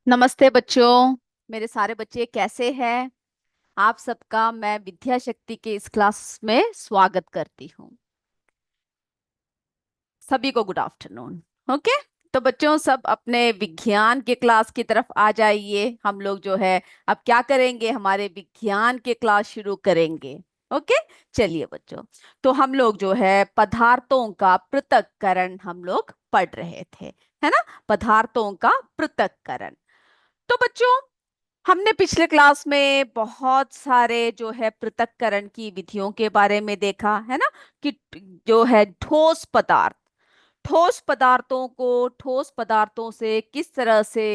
नमस्ते बच्चों। मेरे सारे बच्चे कैसे हैं? आप सबका मैं विद्या शक्ति के इस क्लास में स्वागत करती हूँ। सभी को गुड आफ्टरनून। ओके, तो बच्चों सब अपने विज्ञान के क्लास की तरफ आ जाइए। हम लोग जो है अब क्या करेंगे, हमारे विज्ञान के क्लास शुरू करेंगे। ओके, चलिए बच्चों। तो हम लोग जो है पदार्थों का पृथक्करण हम लोग पढ़ रहे थे, है ना? पदार्थों का पृथक्करण। तो बच्चों, हमने पिछले क्लास में बहुत सारे जो है पृथक्करण की विधियों के बारे में देखा, है ना? कि जो है ठोस पदार्थों को ठोस पदार्थों से किस तरह से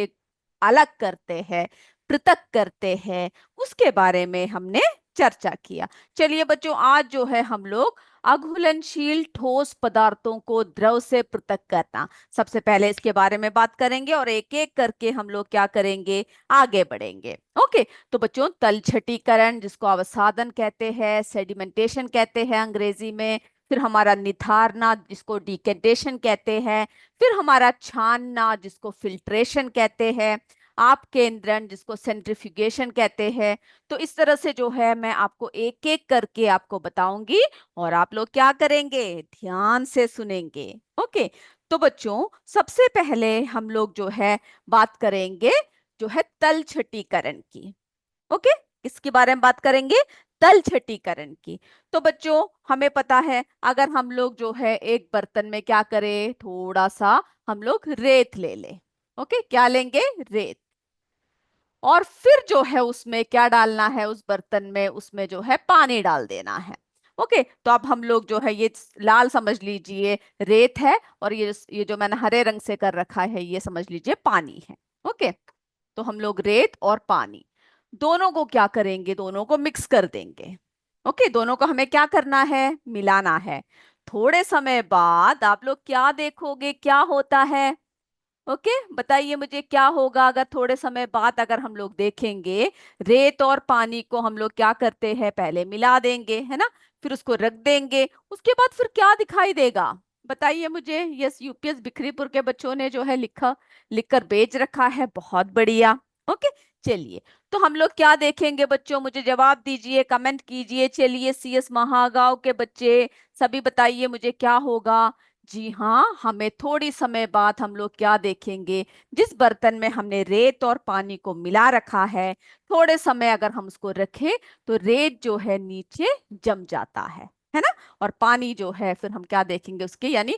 अलग करते हैं, पृथक करते हैं, उसके बारे में हमने चर्चा किया। चलिए बच्चों, आज जो है हम लोग अघुलनशील ठोस पदार्थों को द्रव से पृथक करना, सबसे पहले इसके बारे में बात करेंगे और एक एक करके हम लोग क्या करेंगे, आगे बढ़ेंगे। ओके, तो बच्चों तलछटीकरण जिसको अवसादन कहते हैं, सेडिमेंटेशन कहते हैं अंग्रेजी में, फिर हमारा निथारना जिसको डिकेंटेशन कहते हैं, फिर हमारा छानना जिसको फिल्ट्रेशन कहते हैं, आप केंद्रण जिसको सेंट्रिफ्यूगेशन कहते हैं। तो इस तरह से जो है मैं आपको एक एक करके आपको बताऊंगी और आप लोग क्या करेंगे, ध्यान से सुनेंगे। ओके, तो बच्चों सबसे पहले हम लोग जो है बात करेंगे जो है तलछटीकरण की। ओके, किसके बारे में बात करेंगे, तलछटीकरण की। तो बच्चों हमें पता है, अगर हम लोग जो है एक बर्तन में क्या करें, थोड़ा सा हम लोग रेत ले ले। ओके, क्या लेंगे, रेत। और फिर जो है उसमें क्या डालना है, उस बर्तन में उसमें जो है पानी डाल देना है। ओके, तो अब हम लोग जो है ये लाल समझ लीजिए रेत है, और ये जो मैंने हरे रंग से कर रखा है ये समझ लीजिए पानी है। ओके, तो हम लोग रेत और पानी दोनों को क्या करेंगे, दोनों को मिक्स कर देंगे। ओके, दोनों को हमें क्या करना है, मिलाना है। थोड़े समय बाद आप लोग क्या देखोगे, क्या होता है? ओके, बताइए मुझे क्या होगा अगर थोड़े समय बाद अगर हम लोग देखेंगे, रेत और पानी को हम लोग क्या करते हैं, पहले मिला देंगे, है ना? फिर उसको रख देंगे, उसके बाद फिर क्या दिखाई देगा, बताइए मुझे। यस, यूपीएस बिखरीपुर के बच्चों ने जो है लिखकर भेज रखा है, बहुत बढ़िया। ओके, चलिए, तो हम लोग क्या देखेंगे बच्चों, मुझे जवाब दीजिए, कमेंट कीजिए। चलिए सीएस महागांव के बच्चे सभी बताइए मुझे क्या होगा। जी हाँ, हमें थोड़ी समय बाद हम लोग क्या देखेंगे, जिस बर्तन में हमने रेत और पानी को मिला रखा है, थोड़े समय अगर हम उसको रखें तो रेत जो है नीचे जम जाता है ना? और पानी जो है फिर हम क्या देखेंगे उसके, यानी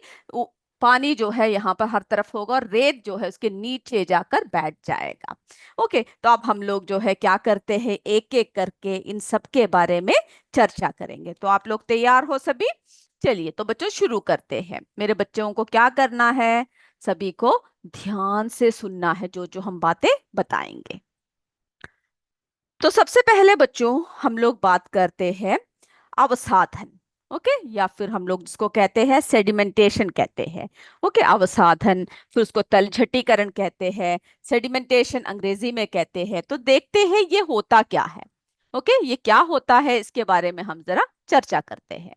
पानी जो है यहाँ पर हर तरफ होगा और रेत जो है उसके नीचे जाकर बैठ जाएगा। ओके, तो अब हम लोग जो है क्या करते हैं, एक एक करके इन सब के बारे में चर्चा करेंगे। तो आप लोग तैयार हो सभी? चलिए तो बच्चों शुरू करते हैं। मेरे बच्चों को क्या करना है, सभी को ध्यान से सुनना है जो जो हम बातें बताएंगे। तो सबसे पहले बच्चों हम लोग बात करते हैं अवसाधन। ओके, या फिर हम लोग जिसको कहते हैं सेडिमेंटेशन कहते हैं। ओके, अवसाधन, फिर उसको तलछटीकरण कहते हैं, सेडिमेंटेशन अंग्रेजी में कहते हैं। तो देखते हैं ये होता क्या है। ओके, ये क्या होता है इसके बारे में हम जरा चर्चा करते हैं।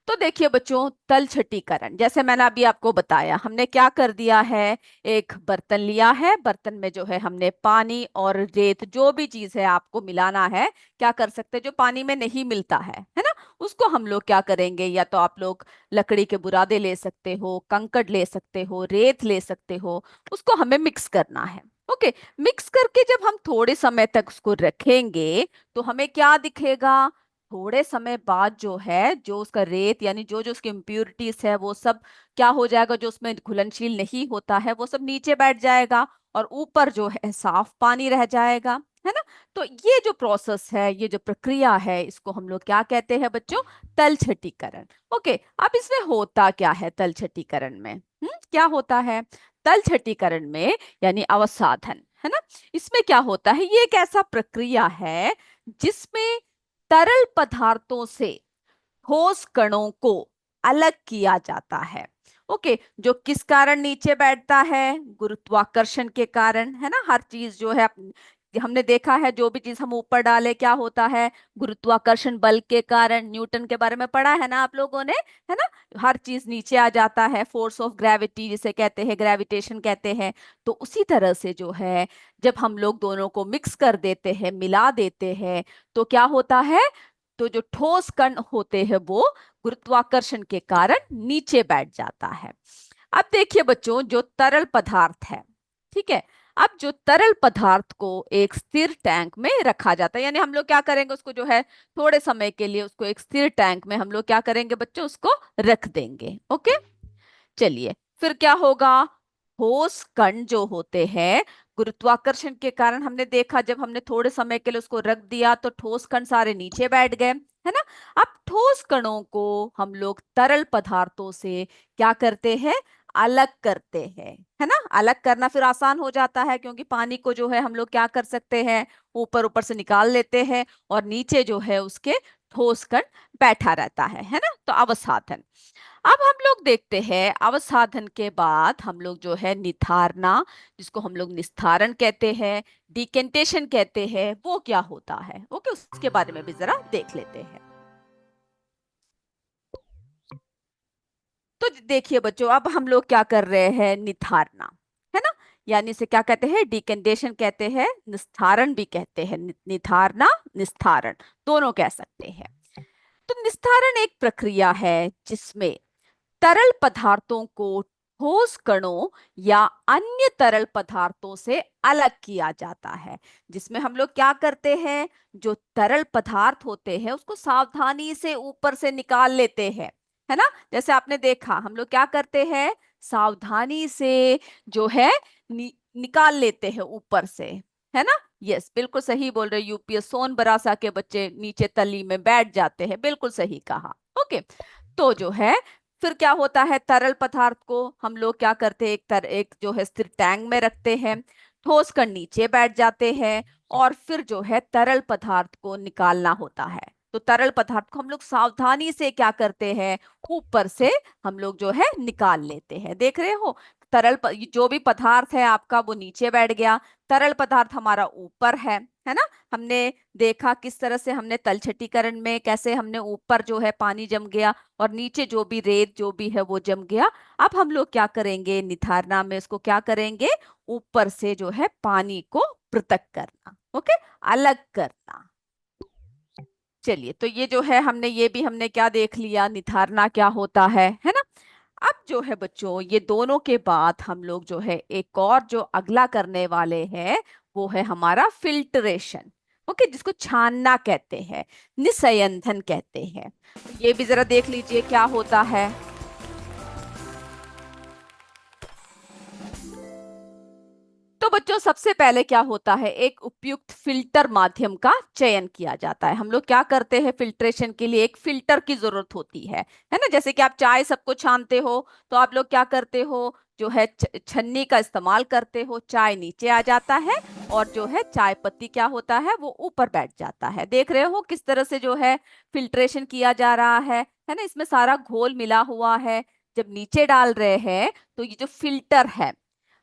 तो देखिए बच्चों, तल छटीकरण जैसे मैंने अभी आपको बताया, हमने क्या कर दिया है, एक बर्तन लिया है, बर्तन में जो है हमने पानी और रेत जो भी चीज है आपको मिलाना है। क्या कर सकते हैं, जो पानी में नहीं मिलता है ना, उसको हम लोग क्या करेंगे, या तो आप लोग लकड़ी के बुरादे ले सकते हो, कंकड़ ले सकते हो, रेत ले सकते हो, उसको हमें मिक्स करना है। ओके, मिक्स करके जब हम थोड़े समय तक उसको रखेंगे तो हमें क्या दिखेगा, थोड़े समय बाद जो है, जो उसका रेत यानी जो जो उसकी इम्प्यूरिटीज है वो सब क्या हो जाएगा, जो उसमें घुलनशील नहीं होता है वो सब नीचे बैठ जाएगा और ऊपर जो है साफ पानी रह जाएगा, है ना? तो ये जो प्रोसेस है, ये जो प्रक्रिया है, इसको हम लोग क्या कहते हैं बच्चों, तलछटीकरण। ओके, अब इसमें होता क्या है तलछटीकरण में, क्या होता है तलछटीकरण में, यानी अवसाधन, है ना? इसमें क्या होता है, ये एक ऐसा प्रक्रिया है जिसमें तरल पदार्थों से ठोस कणों को अलग किया जाता है। ओके, जो किस कारण नीचे बैठता है, गुरुत्वाकर्षण के कारण, है ना? हर चीज जो है हमने देखा है जो भी चीज हम ऊपर डाले क्या होता है, गुरुत्वाकर्षण बल के कारण, न्यूटन के बारे में पढ़ा है ना आप लोगों ने, है ना। हर चीज नीचे आ जाता है, फोर्स ऑफ ग्रेविटी जिसे कहते हैं, ग्रेविटेशन कहते हैं। तो उसी तरह से जो है जब हम लोग दोनों को मिक्स कर देते हैं, मिला देते हैं, तो क्या होता है, तो जो ठोस कण होते हैं वो गुरुत्वाकर्षण के कारण नीचे बैठ जाता है। अब देखिए बच्चों, जो तरल पदार्थ है, ठीक है, अब जो तरल पदार्थ को एक स्थिर टैंक में रखा जाता है, यानी हम लोग क्या करेंगे, उसको जो है थोड़े समय के लिए उसको एक स्थिर टैंक में हम लोग क्या करेंगे बच्चों, उसको रख देंगे। ओके, चलिए फिर क्या होगा, ठोस कण जो होते हैं, गुरुत्वाकर्षण के कारण हमने देखा जब हमने थोड़े समय के लिए उसको रख दिया तो ठोस कण सारे नीचे बैठ गए, है ना। अब ठोस कणों को हम लोग तरल पदार्थों से क्या करते हैं, अलग करते हैं, है ना। अलग करना फिर आसान हो जाता है क्योंकि पानी को जो है हम लोग क्या कर सकते हैं, ऊपर ऊपर से निकाल लेते हैं और नीचे जो है उसके ठोस कण बैठा रहता है ना। तो अवसाधन, अब हम लोग देखते हैं अवसाधन के बाद हम लोग जो है निथारना, जिसको हम लोग निस्तारण कहते हैं, डिकेंटेशन कहते हैं, वो क्या होता है। ओके, उसके बारे में भी जरा देख लेते हैं। तो देखिए बच्चों, अब हम लोग क्या कर रहे हैं, निथारना, है ना। यानी इसे क्या कहते हैं, डिकेंटेशन कहते हैं, निस्तारण भी कहते हैं, निथारना निस्तारण दोनों कह सकते हैं। तो निस्तारण एक प्रक्रिया है जिसमें तरल पदार्थों को ठोस कणों या अन्य तरल पदार्थों से अलग किया जाता है, जिसमें हम लोग क्या करते हैं, जो तरल पदार्थ होते हैं उसको सावधानी से ऊपर से निकाल लेते हैं, है ना। जैसे आपने देखा हम लोग क्या करते हैं, सावधानी से जो है निकाल लेते हैं ऊपर से, है ना। यस, बिल्कुल सही बोल रहे, यूपीएस सोन बरासा के बच्चे नीचे तली में बैठ जाते हैं, बिल्कुल सही कहा। ओके, तो जो है फिर क्या होता है, तरल पदार्थ को हम लोग क्या करते हैं, एक जो है स्थिर टैंक में रखते हैं, ठोस कण नीचे बैठ जाते हैं और फिर जो है तरल पदार्थ को निकालना होता है। तो तरल पदार्थ को हम लोग सावधानी से क्या करते हैं, ऊपर से हम लोग जो है निकाल लेते हैं। देख रहे हो, जो भी पदार्थ है आपका वो नीचे बैठ गया, तरल पदार्थ हमारा ऊपर है ना। हमने देखा किस तरह से हमने तलछटीकरण में कैसे हमने ऊपर जो है पानी जम गया और नीचे जो भी रेत जो भी है वो जम गया। अब हम लोग क्या करेंगे, निथारना में इसको क्या करेंगे, ऊपर से जो है पानी को पृथक करना, ओके, अलग करना। चलिए, तो ये जो है हमने क्या देख लिया, निथारना क्या होता है ना। अब जो है बच्चों, ये दोनों के बाद हम लोग जो है एक और जो अगला करने वाले हैं वो है हमारा फिल्ट्रेशन। ओके, जिसको छानना कहते हैं, निस्संदन कहते हैं। ये भी जरा देख लीजिए क्या होता है। तो बच्चों, सबसे पहले क्या होता है, एक उपयुक्त फिल्टर माध्यम का चयन किया जाता है। हम लोग क्या करते हैं, फिल्ट्रेशन के लिए एक फिल्टर की जरूरत होती है ना। जैसे कि आप चाय सबको छानते हो तो आप लोग क्या करते हो, जो है छन्नी का इस्तेमाल करते हो, चाय नीचे आ जाता है और जो है चाय पत्ती क्या होता है, वो ऊपर बैठ जाता है। देख रहे हो किस तरह से जो है फिल्ट्रेशन किया जा रहा है ना। इसमें सारा घोल मिला हुआ है। जब नीचे डाल रहे हैं तो ये जो फिल्टर है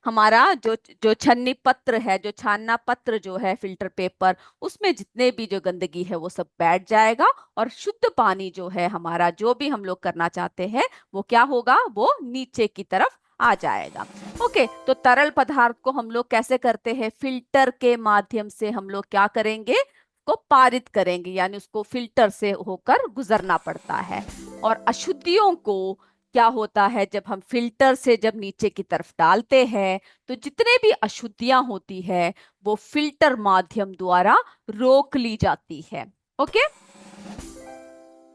हमारा, जो जो छन्नी पत्र है, जो छानना पत्र जो है, फिल्टर पेपर, उसमें जितने भी जो गंदगी है वो सब बैठ जाएगा और शुद्ध पानी जो है हमारा, जो भी हम लोग करना चाहते हैं वो क्या होगा, वो नीचे की तरफ आ जाएगा। ओके, तो तरल पदार्थ को हम लोग कैसे करते हैं, फिल्टर के माध्यम से हम लोग क्या करेंगे, को पारित करेंगे, यानी उसको फिल्टर से होकर गुजरना पड़ता है। और अशुद्धियों को क्या होता है, जब हम फिल्टर से जब नीचे की तरफ डालते हैं तो जितने भी अशुद्धियां होती है वो फिल्टर माध्यम द्वारा रोक ली जाती है। ओके,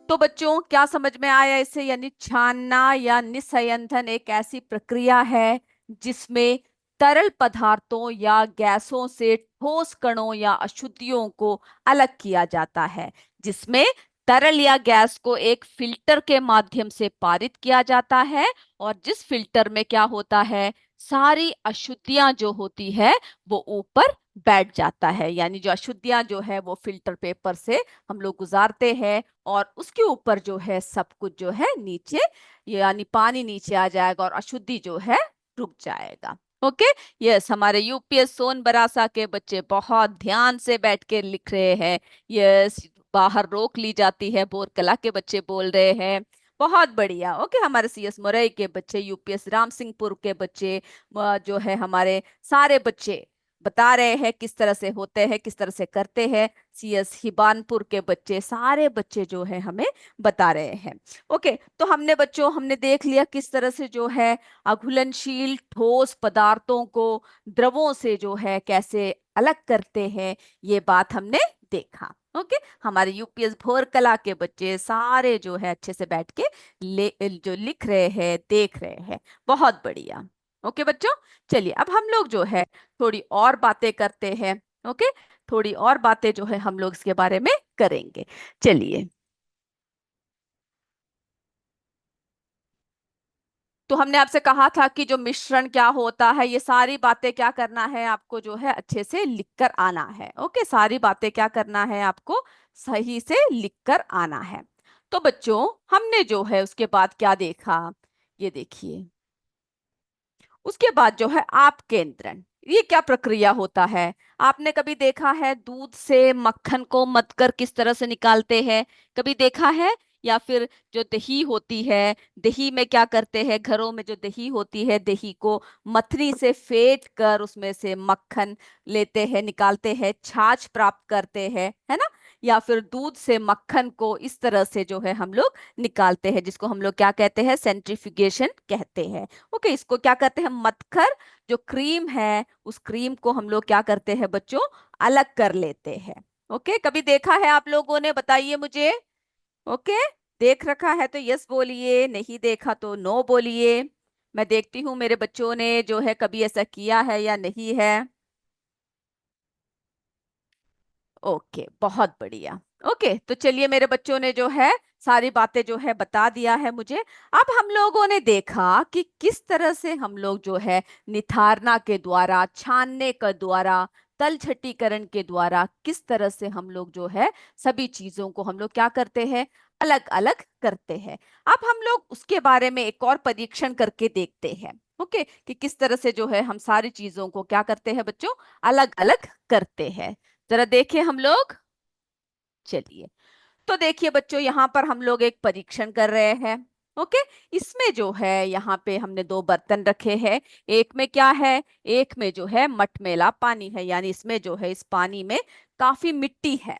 तो बच्चों क्या समझ में आया इससे, यानी छानना या निस्संदन एक ऐसी प्रक्रिया है जिसमें तरल पदार्थों या गैसों से ठोस कणों या अशुद्धियों को अलग किया जाता है, जिसमें तरल या गैस को एक फिल्टर के माध्यम से पारित किया जाता है और जिस फिल्टर में क्या होता है, सारी अशुद्धियां जो होती है वो ऊपर बैठ जाता है। यानी जो अशुद्धियां जो है वो फिल्टर पेपर से हम लोग गुजारते हैं और उसके ऊपर जो है सब कुछ जो है नीचे, यानी पानी नीचे आ जाएगा और अशुद्धि जो है रुक जाएगा। ओके। यस, हमारे यूपीएस सोन बरासा के बच्चे बहुत ध्यान से बैठ के लिख रहे हैं। यस, बाहर रोक ली जाती है, बोरकला के बच्चे बोल रहे हैं। बहुत बढ़िया। ओके, हमारे सीएस मोरई के बच्चे, यूपीएस राम सिंहपुर के बच्चे, जो है हमारे सारे बच्चे बता रहे हैं किस तरह से होते हैं, किस तरह से करते हैं। सीएस हिबानपुर के बच्चे, सारे बच्चे जो है हमें बता रहे हैं। ओके, तो हमने बच्चों, हमने देख लिया किस तरह से जो है अघुलनशील ठोस पदार्थों को द्रवों से जो है कैसे अलग करते हैं, ये बात हमने देखा। ओके, हमारे यूपीएस भोर कला के बच्चे सारे जो है अच्छे से बैठ के जो लिख रहे हैं, देख रहे हैं। बहुत बढ़िया। ओके बच्चों, चलिए अब हम लोग जो है थोड़ी और बातें करते हैं। ओके, थोड़ी और बातें जो है हम लोग इसके बारे में करेंगे। चलिए, तो हमने आपसे कहा था कि जो मिश्रण क्या होता है, ये सारी बातें क्या करना है आपको, जो है अच्छे से लिखकर आना है। ओके, सारी बातें क्या करना है आपको, सही से लिखकर आना है। तो बच्चों, हमने जो है उसके बाद क्या देखा, ये देखिए। उसके बाद जो है आप केंद्रण, ये क्या प्रक्रिया होता है। आपने कभी देखा है दूध से मक्खन को मथकर किस तरह से निकालते हैं, कभी देखा है? या फिर जो दही होती है, दही में क्या करते हैं, घरों में जो दही होती है, दही को मथनी से फेंट कर उसमें से मक्खन लेते हैं, निकालते हैं, छाछ प्राप्त करते हैं, है ना। या फिर दूध से मक्खन को इस तरह से जो है हम लोग निकालते हैं, जिसको हम लोग क्या कहते हैं, सेंट्रीफ्यूगेशन कहते हैं। ओके, इसको क्या करते हैं, मथकर जो क्रीम है, उस क्रीम को हम लोग क्या करते हैं बच्चों, अलग कर लेते हैं। ओके, कभी देखा है आप लोगों ने, बताइए मुझे। ओके, देख रखा है तो यस बोलिए, नहीं देखा तो नो बोलिए। मैं देखती हूँ मेरे बच्चों ने जो है कभी ऐसा किया है या नहीं है। ओके, बहुत बढ़िया। ओके, तो चलिए, मेरे बच्चों ने जो है सारी बातें जो है बता दिया है मुझे। अब हम लोगों ने देखा कि किस तरह से हम लोग जो है निथारना के द्वारा, छानने के द्वारा, तलछटीकरण के द्वारा किस तरह से हम लोग जो है सभी चीजों को हम लोग क्या करते हैं, अलग अलग करते हैं। अब हम लोग उसके बारे में एक और परीक्षण करके देखते हैं। ओके, कि किस तरह से जो है हम सारी चीजों को क्या करते हैं बच्चों, अलग अलग करते हैं। जरा देखिए हम लोग। चलिए, तो देखिए बच्चों, यहाँ पर हम लोग एक परीक्षण कर रहे हैं। ओके, इसमें जो है यहाँ पे हमने दो बर्तन रखे हैं। एक में क्या है, एक में जो है मटमैला पानी है, यानी इसमें जो है इस पानी में काफी मिट्टी है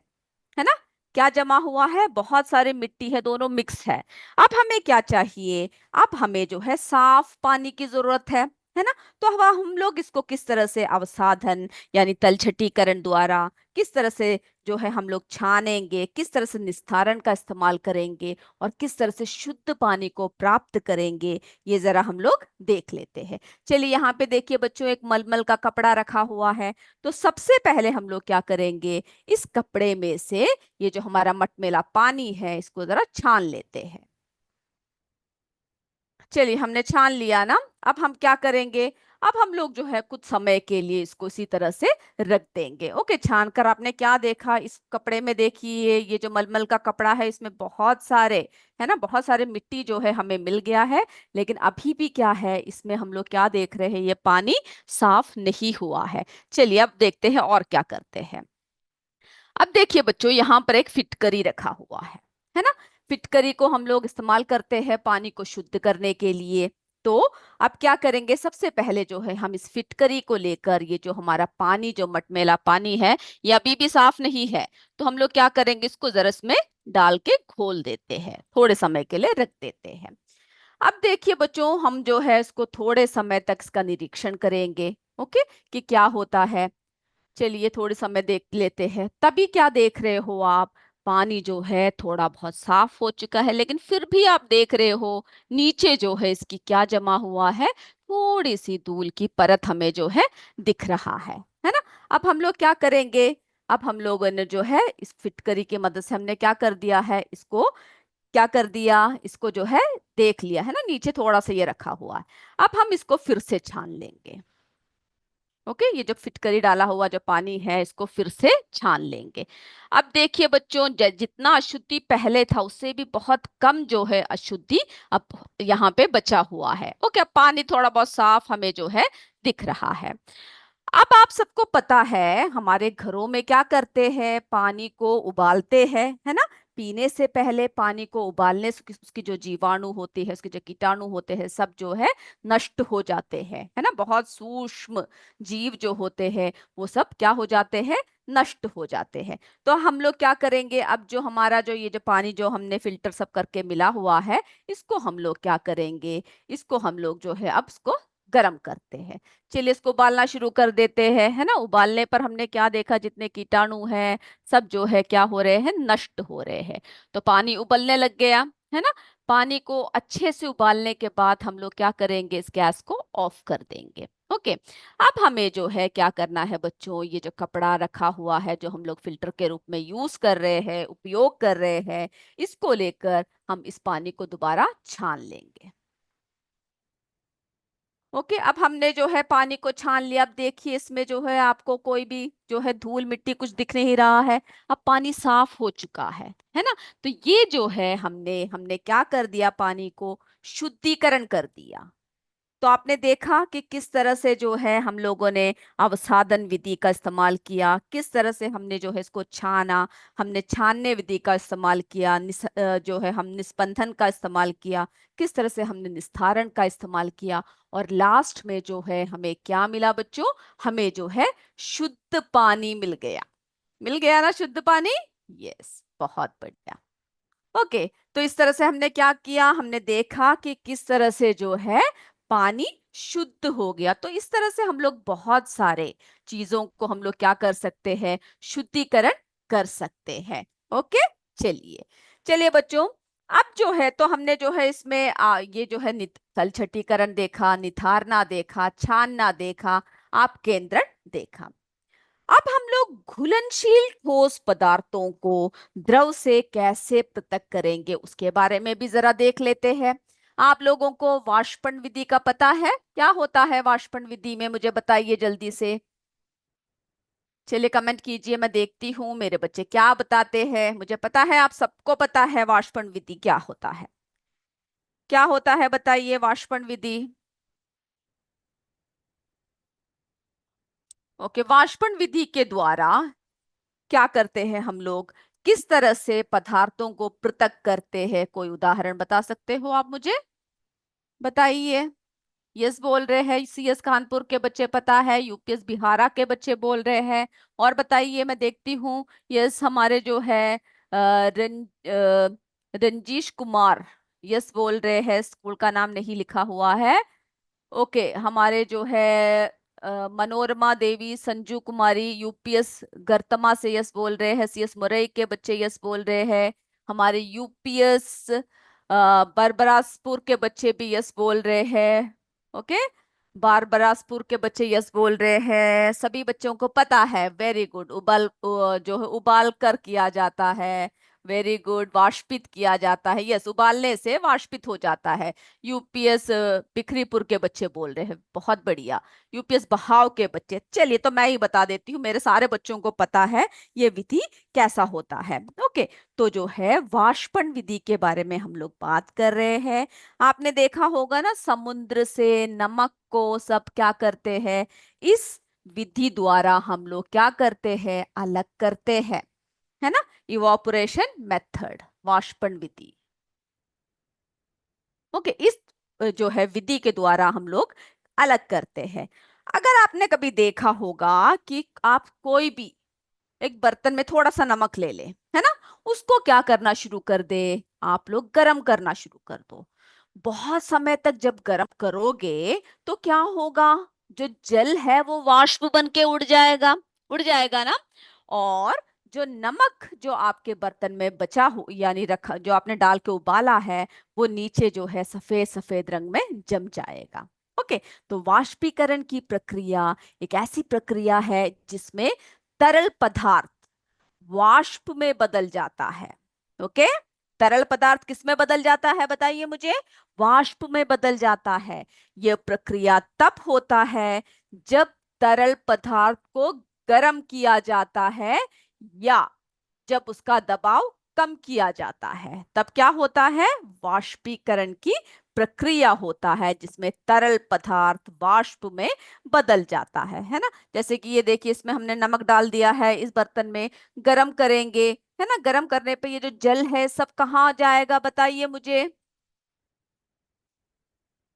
ना। क्या जमा हुआ है, बहुत सारी मिट्टी है, दोनों मिक्स है। अब हमें क्या चाहिए, अब हमें जो है साफ पानी की जरूरत है ना। तो अब हम लोग इसको किस तरह से अवसाधन यानी तलछटीकरण द्वारा किस तरह से जो है हम लोग छानेंगे, किस तरह से निस्तारण का इस्तेमाल करेंगे और किस तरह से शुद्ध पानी को प्राप्त करेंगे, ये जरा हम लोग देख लेते हैं। चलिए, यहाँ पे देखिए बच्चों, एक मलमल का कपड़ा रखा हुआ है। तो सबसे पहले हम लोग क्या करेंगे, इस कपड़े में से ये जो हमारा मटमैला पानी है, इसको जरा छान लेते हैं। चलिए, हमने छान लिया ना। अब हम क्या करेंगे, अब हम लोग जो है कुछ समय के लिए इसको इसी तरह से रख देंगे। ओके, छान कर आपने क्या देखा, इस कपड़े में देखिए, ये जो मलमल का कपड़ा है, इसमें बहुत सारे, है ना, बहुत सारे मिट्टी जो है हमें मिल गया है। लेकिन अभी भी क्या है, इसमें हम लोग क्या देख रहे हैं, ये पानी साफ नहीं हुआ है। चलिए, अब देखते हैं और क्या करते हैं। अब देखिए बच्चों, यहाँ पर एक फिटकरी रखा हुआ है ना। फिटकरी को हम लोग इस्तेमाल करते हैं पानी को शुद्ध करने के लिए। तो अब क्या करेंगे, सबसे पहले जो है हम इस फिटकरी को लेकर, ये जो हमारा पानी, जो मटमैला पानी है, ये अभी भी साफ नहीं है। तो हम लोग क्या करेंगे, इसको जरा इसमें डाल के घोल देते हैं, थोड़े समय के लिए रख देते हैं। अब देखिए बच्चों, हम जो है इसको थोड़े समय तक इसका निरीक्षण करेंगे। ओके, कि क्या होता है। चलिए, थोड़े समय देख लेते हैं। तभी क्या देख रहे हो आप, पानी जो है थोड़ा बहुत साफ हो चुका है, लेकिन फिर भी आप देख रहे हो नीचे जो है इसकी क्या जमा हुआ है, थोड़ी सी धूल की परत हमें जो है दिख रहा है ना। अब हम लोग क्या करेंगे, अब हम लोगों ने जो है इस फिटकरी की मदद से हमने क्या कर दिया है, इसको क्या कर दिया, इसको जो है देख लिया है ना, नीचे थोड़ा सा ये रखा हुआ है। अब हम इसको फिर से छान लेंगे। ओके, ये जो फिटकरी डाला हुआ जो पानी है इसको फिर से छान लेंगे। अब देखिए बच्चों, जितना अशुद्धि पहले था उससे भी बहुत कम जो है अशुद्धि अब यहाँ पे बचा हुआ है। ओके, अब पानी थोड़ा बहुत साफ हमें जो है दिख रहा है। अब आप सबको पता है हमारे घरों में क्या करते हैं, पानी को उबालते हैं, है ना। पीने से पहले पानी को उबालने से उसकी जो जीवाणु होती है, उसके जो कीटाणु होते हैं, सब जो है नष्ट हो जाते हैं, है ना। बहुत सूक्ष्म जीव जो होते हैं वो सब क्या हो जाते हैं, नष्ट हो जाते हैं। तो हम लोग क्या करेंगे, अब जो हमारा जो ये जो पानी जो हमने फिल्टर सब करके मिला हुआ है, इसको हम लोग क्या करेंगे, इसको हम लोग जो है अब इसको गर्म करते हैं। चलिए इसको उबालना शुरू कर देते हैं, है ना। उबालने पर हमने क्या देखा, जितने कीटाणु हैं सब जो है क्या हो रहे हैं, नष्ट हो रहे हैं। तो पानी उबलने लग गया, है ना। पानी को अच्छे से उबालने के बाद हम लोग क्या करेंगे, इस गैस को ऑफ कर देंगे। ओके, अब हमें जो है क्या करना है बच्चों, ये जो कपड़ा रखा हुआ है जो हम लोग फिल्टर के रूप में यूज कर रहे हैं, उपयोग कर रहे हैं, इसको लेकर हम इस पानी को दोबारा छान लेंगे। ओके, अब हमने जो है पानी को छान लिया। अब देखिए इसमें जो है आपको कोई भी जो है धूल मिट्टी कुछ दिख नहीं रहा है। अब पानी साफ हो चुका है ना। तो ये जो है हमने हमने क्या कर दिया, पानी को शुद्धिकरण कर दिया। तो आपने देखा कि किस तरह से जो है हम लोगों ने अवसादन विधि का इस्तेमाल किया, किस तरह से हमने जो है इसको छाना, हमने छानने विधि का इस्तेमाल किया, जो है हम निस्पंदन का इस्तेमाल किया, किस तरह से हमने निस्तारण का इस्तेमाल किया, और लास्ट में जो है हमें क्या मिला बच्चों, हमें जो है शुद्ध पानी मिल गया। मिल गया ना शुद्ध पानी। यस, बहुत बढ़िया। ओके, तो इस तरह से हमने क्या किया, हमने देखा कि किस तरह से जो है पानी शुद्ध हो गया। तो इस तरह से हम लोग बहुत सारे चीजों को हम लोग क्या कर सकते हैं, शुद्धिकरण कर सकते हैं। ओके, चलिए चलिए बच्चों, अब जो है तो हमने जो है इसमें ये जो है तलछटीकरण देखा, निथारना देखा, छानना देखा, आप केंद्रण देखा। अब हम लोग घुलनशील ठोस पदार्थों को द्रव से कैसे पृथक करेंगे उसके बारे में भी जरा देख लेते हैं। आप लोगों को वाष्पन विधि का पता है, क्या होता है वाष्पन विधि में, मुझे बताइए जल्दी से। चलिए कमेंट कीजिए, मैं देखती हूँ मेरे बच्चे क्या बताते हैं। मुझे पता है आप सबको पता है वाष्पन विधि क्या होता है। क्या होता है बताइए वाष्पन विधि। ओके, वाष्पन विधि के द्वारा क्या करते हैं हम लोग, किस तरह से पदार्थों को पृथक करते हैं, कोई उदाहरण बता सकते हो आप मुझे, बताइए। यस बोल रहे हैं सीएस कानपुर के बच्चे, पता है यूपीएस बिहारा के बच्चे बोल रहे हैं। और बताइए, मैं देखती हूँ। यस, हमारे जो है रंजीश कुमार यस बोल रहे हैं, स्कूल का नाम नहीं लिखा हुआ है। ओके, हमारे जो है मनोरमा देवी, संजू कुमारी यूपीएस गर्तमा से यस बोल रहे हैं, सीएस मुरई के बच्चे यस बोल रहे हैं, हमारे यूपीएस बरबरासपुर के बच्चे भी यस बोल रहे हैं। ओके, बारबरासपुर के बच्चे यस बोल रहे हैं, सभी बच्चों को पता है। वेरी गुड, जो है उबाल कर किया जाता है। वेरी गुड, वाष्पित किया जाता है। यस, उबालने से वाष्पित हो जाता है। यूपीएस बिखरीपुर के बच्चे बोल रहे हैं, बहुत बढ़िया। यूपीएस बहाव के बच्चे, चलिए तो मैं ही बता देती हूँ, मेरे सारे बच्चों को पता है ये विधि कैसा होता है। ओके, तो जो है वाष्पन विधि के बारे में हम लोग बात कर रहे हैं। आपने देखा होगा ना, समुद्र से नमक को सब क्या करते हैं, इस विधि द्वारा हम लोग क्या करते हैं, अलग करते हैं, है ना। इवापोरेशन मेथड, वाष्पन विधि। ओके, इस जो है विधि के द्वारा हम लोग अलग करते हैं। अगर आपने कभी देखा होगा कि आप कोई भी एक बर्तन में थोड़ा सा नमक ले ले, है ना, उसको क्या करना शुरू कर दे, आप लोग गर्म करना शुरू कर दो। बहुत समय तक जब गर्म करोगे तो क्या होगा, जो जल है वो वाष्प बन के उड़ जाएगा, उड़ जाएगा ना। और जो नमक जो आपके बर्तन में बचा हो, यानी रखा जो आपने डाल के उबाला है, वो नीचे जो है सफेद सफेद रंग में जम जाएगा। ओके, तो वाष्पीकरण की प्रक्रिया एक ऐसी प्रक्रिया है जिसमें तरल पदार्थ वाष्प में बदल जाता है। ओके, तरल पदार्थ किस में बदल जाता है बताइए मुझे, वाष्प में बदल जाता है। यह प्रक्रिया तब होता है जब तरल पदार्थ को गर्म किया जाता है या जब उसका दबाव कम किया जाता है, तब क्या होता है? वाष्पीकरण की प्रक्रिया होता है, जिसमें तरल पदार्थ वाष्प में बदल जाता है ना। जैसे कि ये देखिए, इसमें हमने नमक डाल दिया है, इस बर्तन में गर्म करेंगे, है ना। गर्म करने पे ये जो जल है सब कहाँ जाएगा, बताइए मुझे।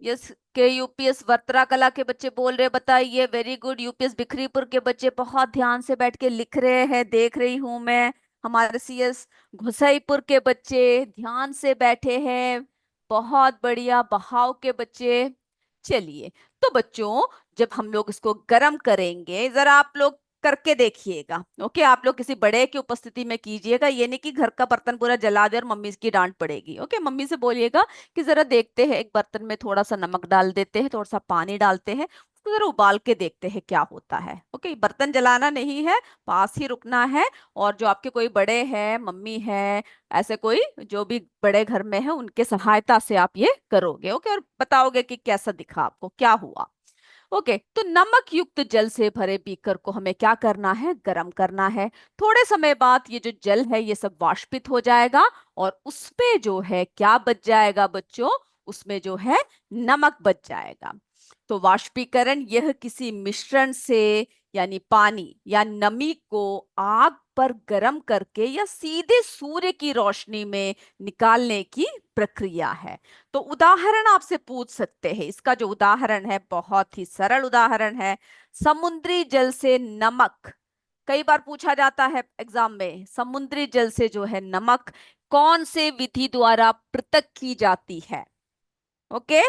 यस, के यूपीएस वर्तरा कला के बच्चे बोल रहे, बताइए। Very good. यूपीएस बिखरीपुर के बच्चे बहुत ध्यान से बैठ के लिख रहे हैं, देख रही हूं मैं। हमारे सीएस घुसाईपुर के बच्चे ध्यान से बैठे हैं, बहुत बढ़िया। बहाव के बच्चे। चलिए, तो बच्चों, जब हम लोग इसको गर्म करेंगे, जरा आप लोग करके देखिएगा। ओके, आप लोग किसी बड़े की उपस्थिति में कीजिएगा, ये नहीं कि घर का बर्तन पूरा जला दे और मम्मी की डांट पड़ेगी। ओके, मम्मी से बोलिएगा कि जरा देखते हैं, एक बर्तन में थोड़ा सा नमक डाल देते हैं, थोड़ा सा पानी डालते हैं, उसको जरा उबाल के देखते हैं क्या होता है। ओके, बर्तन जलाना नहीं है, पास ही रुकना है। और जो आपके कोई बड़े हैं, मम्मी है, ऐसे कोई जो भी बड़े घर में है, उनके सहायता से आप ये करोगे। ओके, और बताओगे कि कैसा दिखा आपको, क्या हुआ। ओके, तो नमक युक्त जल से भरे बीकर को हमें क्या करना है? गर्म करना है। थोड़े समय बाद ये जो जल है ये सब वाष्पित हो जाएगा, और उसपे जो है क्या बच जाएगा बच्चों? उसमें जो है नमक बच जाएगा। तो वाष्पीकरण यह किसी मिश्रण से, यानी पानी या नमी को आग पर गर्म करके या सीधे सूर्य की रोशनी में निकालने की प्रक्रिया है। तो उदाहरण आपसे पूछ सकते हैं। इसका जो उदाहरण है बहुत ही सरल उदाहरण है, समुद्री जल से नमक। कई बार पूछा जाता है एग्जाम में, समुद्री जल से जो है नमक कौन से विधि द्वारा पृथक की जाती है? ओके,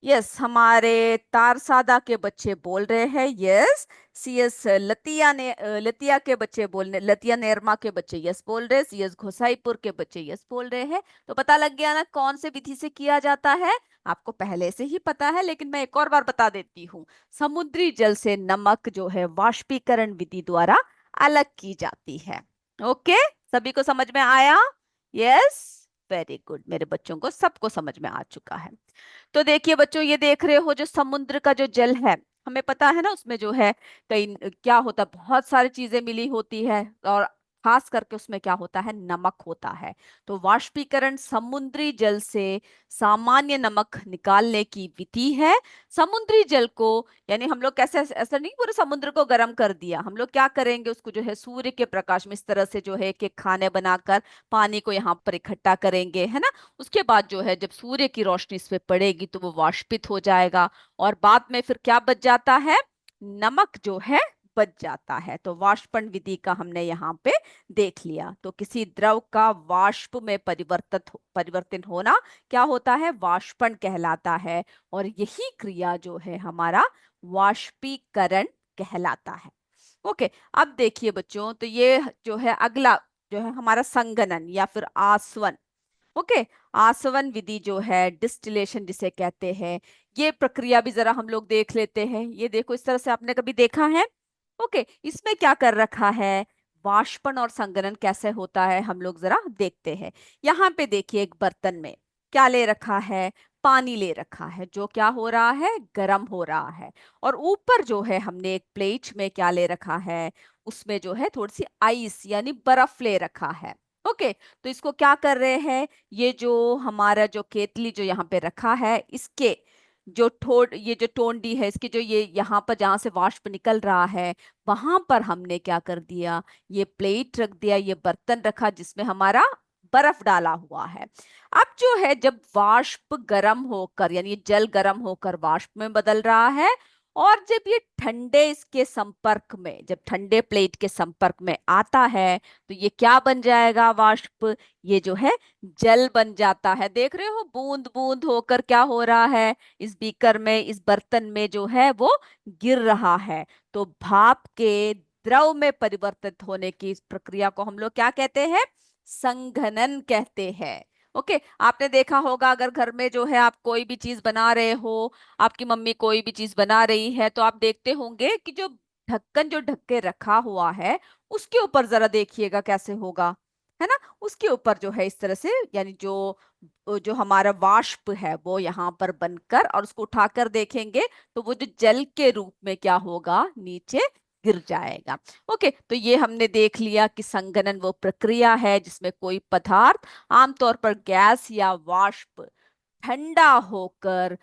यस, हमारे तारसादा के बच्चे बोल रहे हैं यस। सीएस लतिया ने लतिया के बच्चे बोलने, लतिया नेरमा के बच्चे यस बोल रहे हैं। सीएस घोसाईपुर के बच्चे यस बोल रहे हैं। तो पता लग गया ना कौन से विधि से किया जाता है। आपको पहले से ही पता है, लेकिन मैं एक और बार बता देती हूँ। समुद्री जल से नमक जो है वाष्पीकरण विधि द्वारा अलग की जाती है। ओके, सभी को समझ में आया? Yes, very good. मेरे बच्चों को सबको समझ में आ चुका है। तो देखिए बच्चों, ये देख रहे हो जो समुद्र का जो जल है, हमें पता है ना उसमें जो है कई क्या होता है, बहुत सारी चीजें मिली होती है, और खास करके उसमें क्या होता है? नमक होता है। तो वाष्पीकरण समुद्री जल से सामान्य नमक निकालने की विधि है। समुद्री जल को, यानी हम लोग कैसे, ऐसा नहीं पूरे समुद्र को गर्म कर दिया, हम लोग क्या करेंगे, उसको जो है सूर्य के प्रकाश में इस तरह से जो है कि खाने बनाकर पानी को यहाँ पर इकट्ठा करेंगे, है ना। उसके बाद जो है जब सूर्य की रोशनी इस पे पड़ेगी तो वो वाष्पित हो जाएगा, और बाद में फिर क्या बच जाता है? नमक जो है बच जाता है। तो वाष्पन विधि का हमने यहाँ पे देख लिया। तो किसी द्रव का वाष्प में परिवर्तन होना क्या होता है? वाष्पन कहलाता है। और यही क्रिया जो है हमारा वाष्पीकरण कहलाता है। ओके, अब देखिए बच्चों, तो ये जो है अगला जो है हमारा संघनन या फिर आसवन। ओके, आसवन विधि जो है, डिस्टिलेशन जिसे कहते हैं, ये प्रक्रिया भी जरा हम लोग देख लेते हैं। ये देखो, इस तरह से आपने कभी देखा है? ओके, इसमें क्या कर रखा है? वाष्पन और संघनन कैसे होता है हम लोग जरा देखते हैं। यहाँ पे देखिए, एक बर्तन में क्या ले रखा है? पानी ले रखा है, जो क्या हो रहा है? गर्म हो रहा है। और ऊपर जो है हमने एक प्लेट में क्या ले रखा है? उसमें जो है थोड़ी सी आइस यानी बर्फ ले रखा है। ओके, तो इसको क्या कर रहे हैं? ये जो हमारा जो केतली जो यहाँ पे रखा है, इसके जो ठोड, ये जो टोंडी है, इसकी जो ये यहाँ पर जहां से वाष्प निकल रहा है, वहां पर हमने क्या कर दिया? ये प्लेट रख दिया, ये बर्तन रखा जिसमें हमारा बर्फ डाला हुआ है। अब जो है जब वाष्प गर्म होकर, यानी जल गर्म होकर वाष्प में बदल रहा है, और जब ये ठंडे इसके संपर्क में, जब ठंडे प्लेट के संपर्क में आता है, तो ये क्या बन जाएगा? वाष्प। ये जो है जल बन जाता है। देख रहे हो, बूंद बूंद होकर क्या हो रहा है? इस बीकर में, इस बर्तन में जो है वो गिर रहा है। तो भाप के द्रव में परिवर्तित होने की इस प्रक्रिया को हम लोग क्या कहते हैं? संघनन कहते हैं। ओके, आपने देखा होगा, अगर घर में जो है आप कोई भी चीज बना रहे हो, आपकी मम्मी कोई भी चीज बना रही है, तो आप देखते होंगे कि जो ढक्कन जो ढक के रखा हुआ है, उसके ऊपर जरा देखिएगा कैसे होगा, है ना। उसके ऊपर जो है इस तरह से, यानी जो वो जो हमारा वाष्प है वो यहाँ पर बनकर, और उसको उठाकर देखेंगे तो वो जो जल के रूप में क्या होगा, नीचे गिर जाएगा। ओके, तो ये हमने देख लिया कि संघनन वो प्रक्रिया है जिसमें कोई पदार्थ, आमतौर पर गैस या वाष्प, ठंडा होकर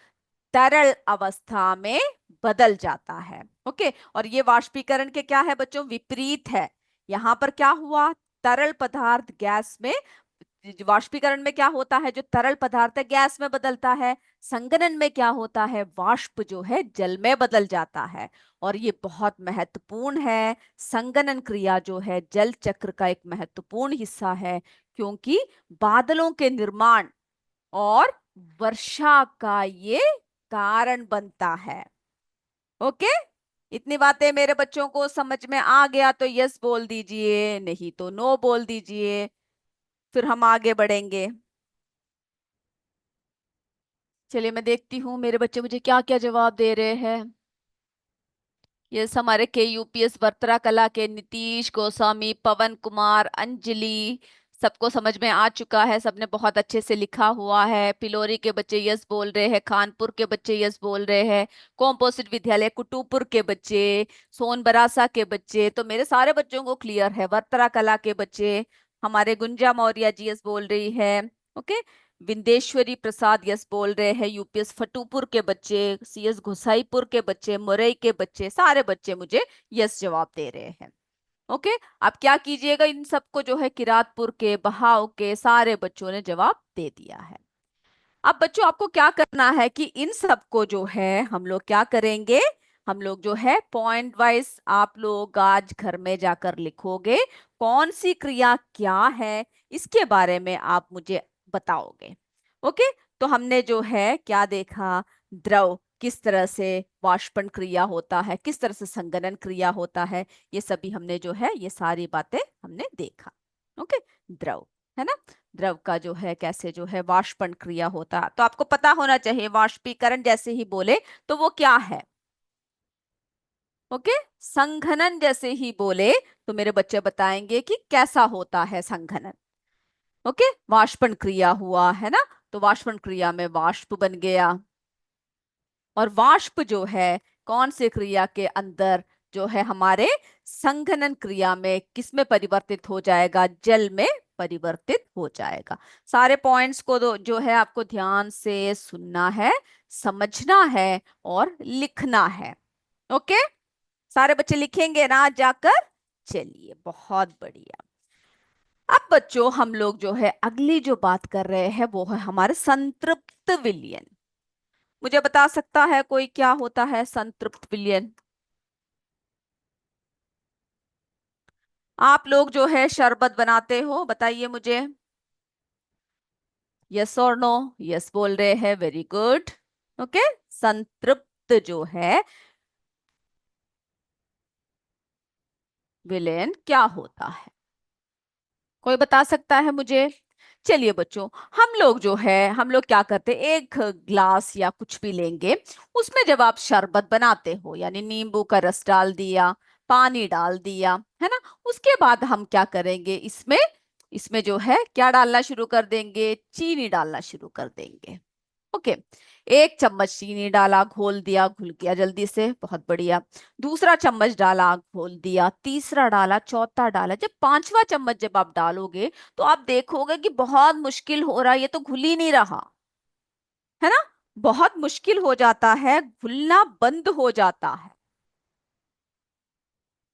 तरल अवस्था में बदल जाता है। ओके, और ये वाष्पीकरण के क्या है बच्चों, विपरीत है। यहाँ पर क्या हुआ, तरल पदार्थ गैस में, वाष्पीकरण में क्या होता है, जो तरल पदार्थ है गैस में बदलता है। संघनन में क्या होता है, वाष्प जो है जल में बदल जाता है। और ये बहुत महत्वपूर्ण है। संघनन क्रिया जो है जल चक्र का एक महत्वपूर्ण हिस्सा है, क्योंकि बादलों के निर्माण और वर्षा का ये कारण बनता है। ओके, इतनी बातें मेरे बच्चों को समझ में आ गया तो यस बोल दीजिए, नहीं तो नो बोल दीजिए, फिर हम आगे बढ़ेंगे। चलिए मैं देखती हूँ मेरे बच्चे मुझे क्या क्या जवाब दे रहे हैं। यस, हमारे के यूपीएस वर्तरा कला के नीतीश गोस्वामी, पवन कुमार, अंजलि, सबको समझ में आ चुका है, सबने बहुत अच्छे से लिखा हुआ है। पिलोरी के बच्चे यस बोल रहे हैं, खानपुर के बच्चे यस बोल रहे हैं, कॉम्पोजिट विद्यालय कुटुपुर के बच्चे, सोनबरासा के बच्चे, तो मेरे सारे बच्चों को क्लियर है। वर्तरा कला के बच्चे, हमारे गुंजा मौर्य जी यस बोल रही है। ओके, विंदेश्वरी प्रसाद यस बोल रहे हैं, यूपीएस फटूपुर के बच्चे, सीएस घुसाईपुर के बच्चे, मुरई के बच्चे, सारे बच्चे मुझे यस जवाब दे रहे हैं। ओके, आप क्या कीजिएगा, इन सबको जो है किरातपुर के, बहाव के सारे बच्चों ने जवाब दे दिया है। अब बच्चों आपको क्या करना है कि इन सबको जो है हम लोग क्या करेंगे, हम लोग जो है पॉइंट वाइज आप लोग आज घर में जाकर लिखोगे, कौन सी क्रिया क्या है इसके बारे में आप मुझे बताओगे। ओके, तो हमने जो है क्या देखा, द्रव किस तरह से वाष्पन क्रिया होता है, किस तरह से संघनन क्रिया होता है, ये सभी हमने जो है ये सारी बातें हमने देखा। ओके, द्रव है ना, द्रव का जो है कैसे जो है वाष्पन क्रिया होता है, तो आपको पता होना चाहिए वाष्पीकरण जैसे ही बोले तो वो क्या है। ओके, संघनन जैसे ही बोले तो मेरे बच्चे बताएंगे कि कैसा होता है संघनन। ओके, वाष्पन क्रिया हुआ है ना, तो वाष्पन क्रिया में वाष्प बन गया, और वाष्प जो है कौन से क्रिया के अंदर जो है हमारे संघनन क्रिया में किस में परिवर्तित हो जाएगा, जल में परिवर्तित हो जाएगा। सारे पॉइंट्स को जो है आपको ध्यान से सुनना है, समझना है और लिखना है। ओके, सारे बच्चे लिखेंगे ना आज जाकर, चलिए बहुत बढ़िया। अब बच्चों हम लोग जो है अगली जो बात कर रहे हैं वो है हमारे संतृप्त विलयन। मुझे बता सकता है कोई क्या होता है संतृप्त विलयन? आप लोग जो है शरबत बनाते हो, बताइए मुझे, यस और नो। यस बोल रहे हैं, वेरी गुड। ओके, संतृप्त जो है विलयन क्या होता है, कोई बता सकता है मुझे? चलिए बच्चों, हम लोग जो है हम लोग क्या करते हैं, एक ग्लास या कुछ भी लेंगे, उसमें जब आप शरबत बनाते हो यानी नींबू का रस डाल दिया, पानी डाल दिया, है ना, उसके बाद हम क्या करेंगे, इसमें इसमें जो है क्या डालना शुरू कर देंगे, चीनी डालना शुरू कर देंगे। ओके, एक चम्मच चीनी डाला, घोल दिया, घुल गया जल्दी से, बहुत बढ़िया। दूसरा चम्मच डाला, घोल दिया, तीसरा डाला, चौथा डाला, जब पांचवा चम्मच जब आप डालोगे तो आप देखोगे कि बहुत मुश्किल हो रहा है, ये तो घुल ही नहीं रहा, है ना, बहुत मुश्किल हो जाता है, घुलना बंद हो जाता है।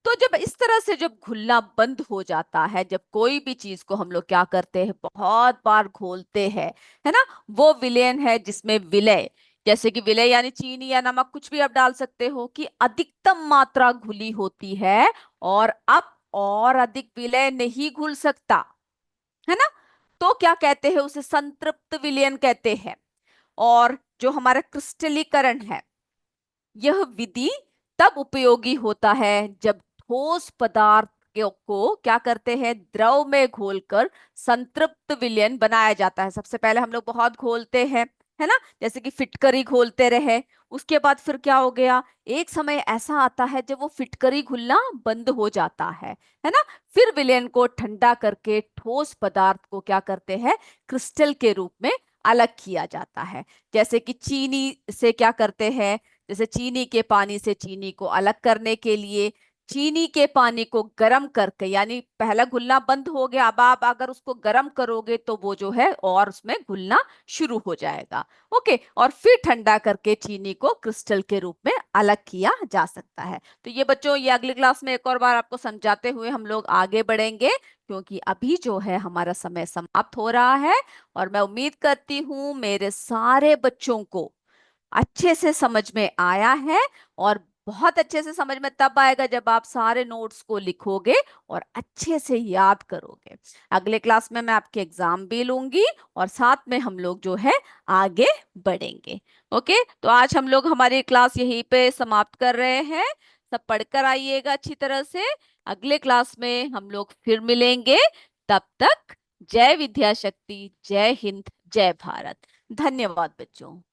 तो जब इस तरह से जब घुलना बंद हो जाता है, जब कोई भी चीज को हम लोग क्या करते हैं, बहुत बार घोलते हैं, है ना, वो विलयन है जिसमें विलय, जैसे कि विलय यानी चीनी या नमक कुछ भी आप डाल सकते हो, कि अधिकतम मात्रा घुली होती है, और अब और अधिक विलय नहीं घुल सकता, है ना, तो क्या कहते हैं उसे, संतृप्त विलयन कहते हैं। और जो हमारा क्रिस्टलीकरण है, यह विधि तब उपयोगी होता है जब ठोस पदार्थ को क्या करते हैं, द्रव में घोलकर संतृप्त विलयन बनाया जाता है। सबसे पहले हम लोग बहुत घोलते हैं, है ना, जैसे कि फिटकरी घोलते रहे। उसके बाद फिर क्या हो गया, एक समय ऐसा आता है जब वो फिटकरी घुलना बंद हो जाता है ना। फिर विलयन को ठंडा करके ठोस पदार्थ को क्या करते हैं, क्रिस्टल के रूप में अलग किया जाता है। जैसे कि चीनी से क्या करते हैं, जैसे चीनी के पानी से चीनी को अलग करने के लिए चीनी के पानी को गर्म करके, यानी पहला घुलना बंद हो गया, अब आप अगर उसको गर्म करोगे तो वो जो है और उसमें घुलना शुरू हो जाएगा। ओके, और फिर ठंडा करके चीनी को क्रिस्टल के रूप में अलग किया जा सकता है। तो ये बच्चों, ये अगली क्लास में एक और बार आपको समझाते हुए हम लोग आगे बढ़ेंगे, क्योंकि अभी जो है हमारा समय समाप्त हो रहा है। और मैं उम्मीद करती हूँ मेरे सारे बच्चों को अच्छे से समझ में आया है। और बहुत अच्छे से समझ में तब आएगा जब आप सारे नोट्स को लिखोगे और अच्छे से याद करोगे। अगले क्लास में मैं आपके एग्जाम भी लूंगी और साथ में हम लोग जो है आगे बढ़ेंगे। ओके, तो आज हम लोग हमारी क्लास यहीं पे समाप्त कर रहे हैं। सब पढ़कर आइएगा अच्छी तरह से। अगले क्लास में हम लोग फिर मिलेंगे। तब तक जय विद्या शक्ति, जय हिंद, जय भारत। धन्यवाद बच्चों।